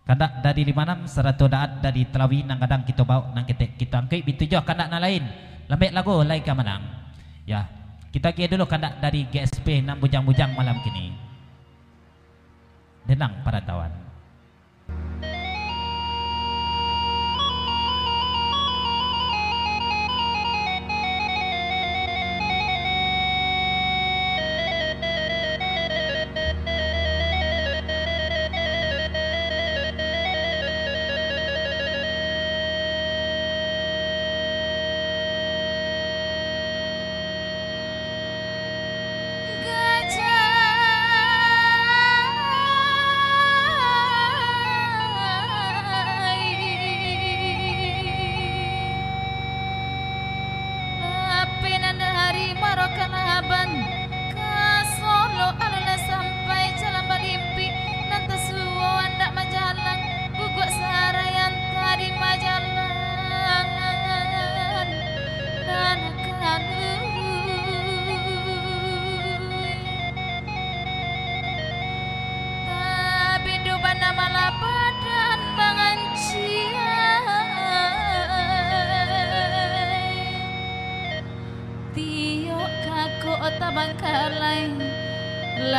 Kandak dari 56 seratus daat dari Telawi nang kadang kita bawa nang kita angkat bintu jo kandak na lain. Lambek lagu lain ka manang. Ya, kita kira dulu kandak dari GSP nang bujang-bujang malam kini. Denang Perantauan.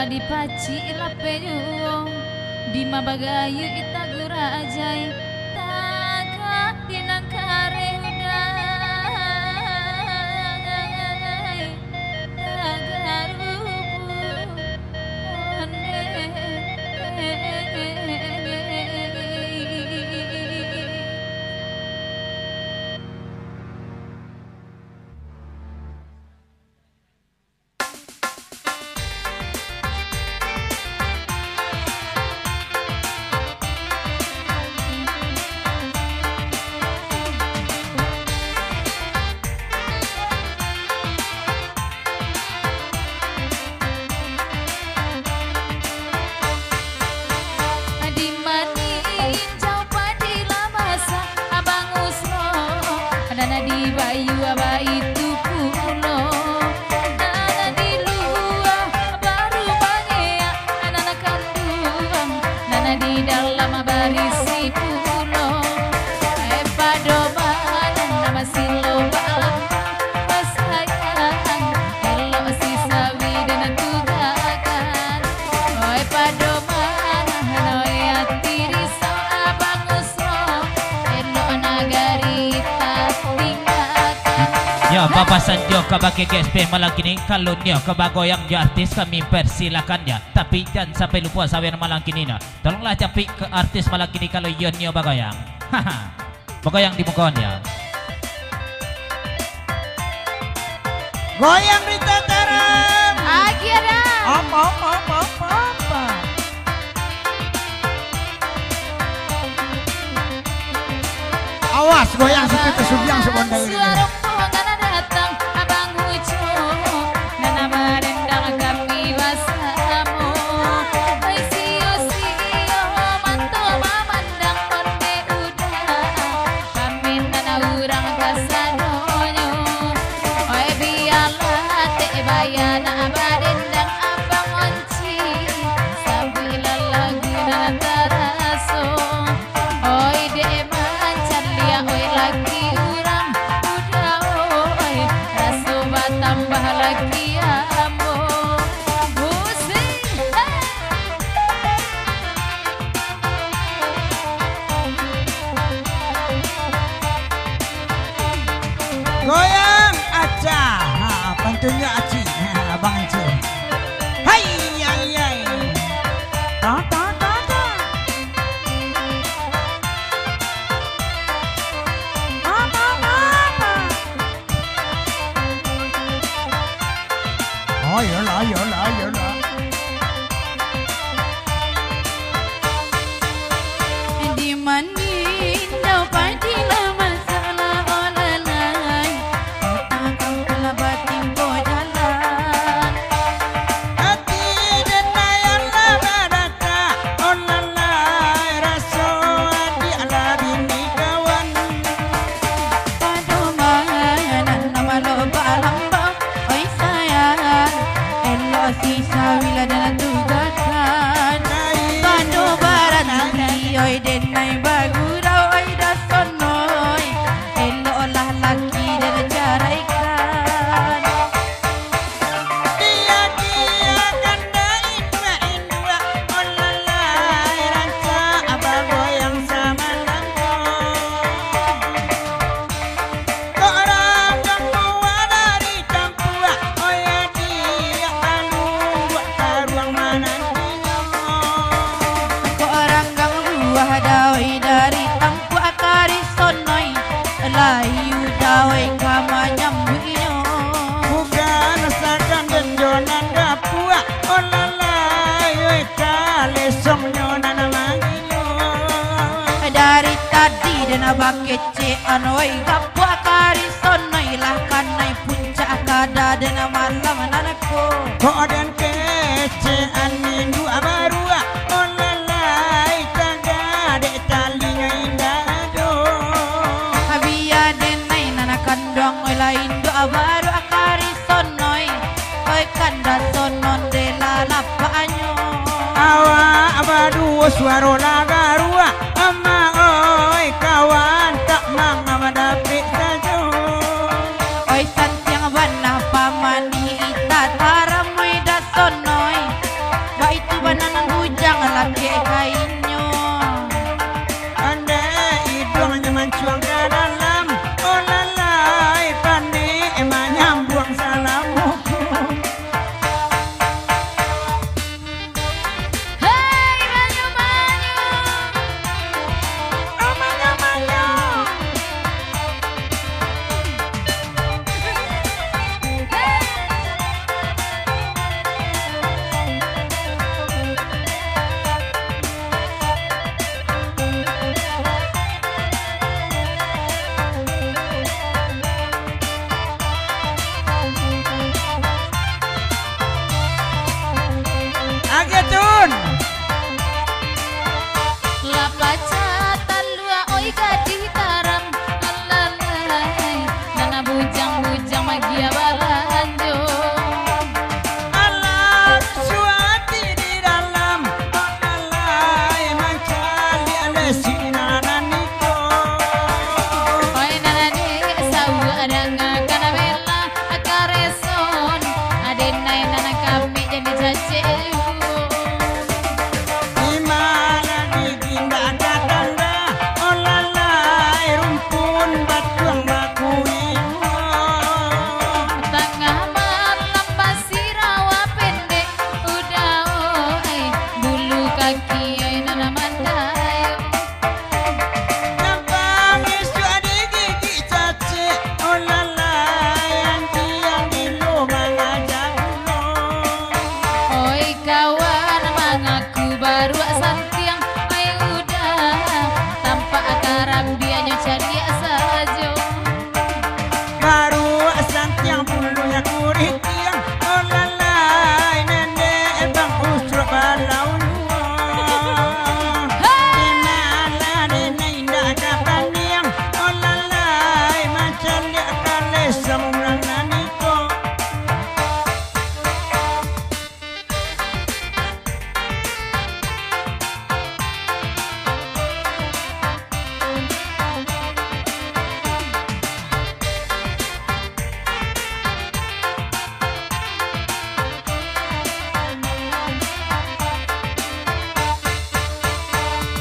Dipaci lapenyo di mabagayu itagura ajay taga dinangkare uday tagarubu Bapak Sanjo kabake GSP malam kini. Kalau nyo kebagoyang jo artis kami persilakan ya. Tapi jangan sampai lupa sawer malam kini na. Tolonglah capik ke artis malam kini kalau yon nyo bagoyang. Haha. Bagoyang di mukawan ya. Goyang di tataran. Akhirnya. Apa. Awas goyang seperti subyang sebondel ini. Goyang aja, tentunya Aci, Abang Aci. Hai, yai. Ta. Oh, yolah. Di mani dapat dilama salah olalai. dena bakece anoi kapwa kari sonoi lah kanai puncak kada dena malam nanako kok dan kece anindu abarua olalai tangga dek talinga indah do habia denai nanakan dong oi lain do abaru akari sonoi oi kanda sonon de la lapanyo awa abadu suaro lagarua ama oi kawan tak manga dapet sajo oi santiang bana pamani ita taramoi da sonoi ba itu bananan bujang laki kainyo ande hidungnya mencuang ke dalam olalai pane emang nyambung salamu hei banyu banyu omanya manyo agetun lapacatan lua oi gadi taram alalai nana bujang-bujang magia balanjo alam suati di dalam olalai mencari lesinana niko oi nana de sawu adanga kana bela akareson adenai nana kami jadi cace di mana ditinda ada tanda olalai rumpun batuang bakui tengah malam pasir rawa pendek udah oi bulu kaki oi nana mandai Nampang isu ada gigi cace olalai yang ilu mengajak lo oi kawan mengaku baru santiang oi udah tanpa akaram dia nyocari saja baru santiang bulunya kurit yang olalai nenek bang usur balau di mana nenek indah ada paniang olalai macam dia kale semurang naniko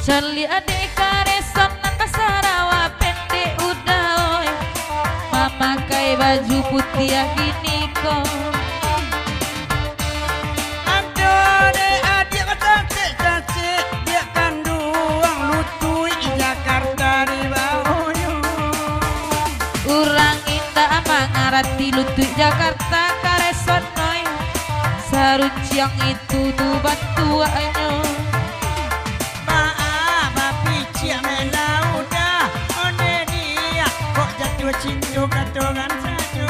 Charlie adek kareson nang Sarawa pendek udah oi memakai baju putih gini kok aduh deh adik cace dia kanduang lutui Jakarta di bawahnya urang indah mangarati lutut Jakarta kareson oi saruciang itu tuh batuannya maaf api cia melauda onde dia kok jatuh cinta katongan saja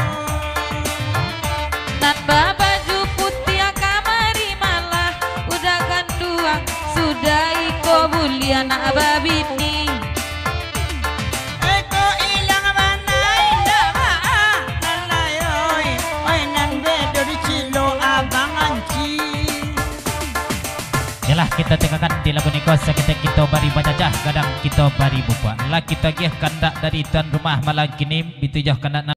tanpa baju putih kamari malah udah kanduang sudah iko buli anak babini eko ilang mana indah maa lalai oi nan bedo di cilo abang anci Yalah kita tengahkan di lagu nikah kita bari bajajah kadang kita bari buka lah kita gih kandak dari tuan rumah malam kini bitujah kandak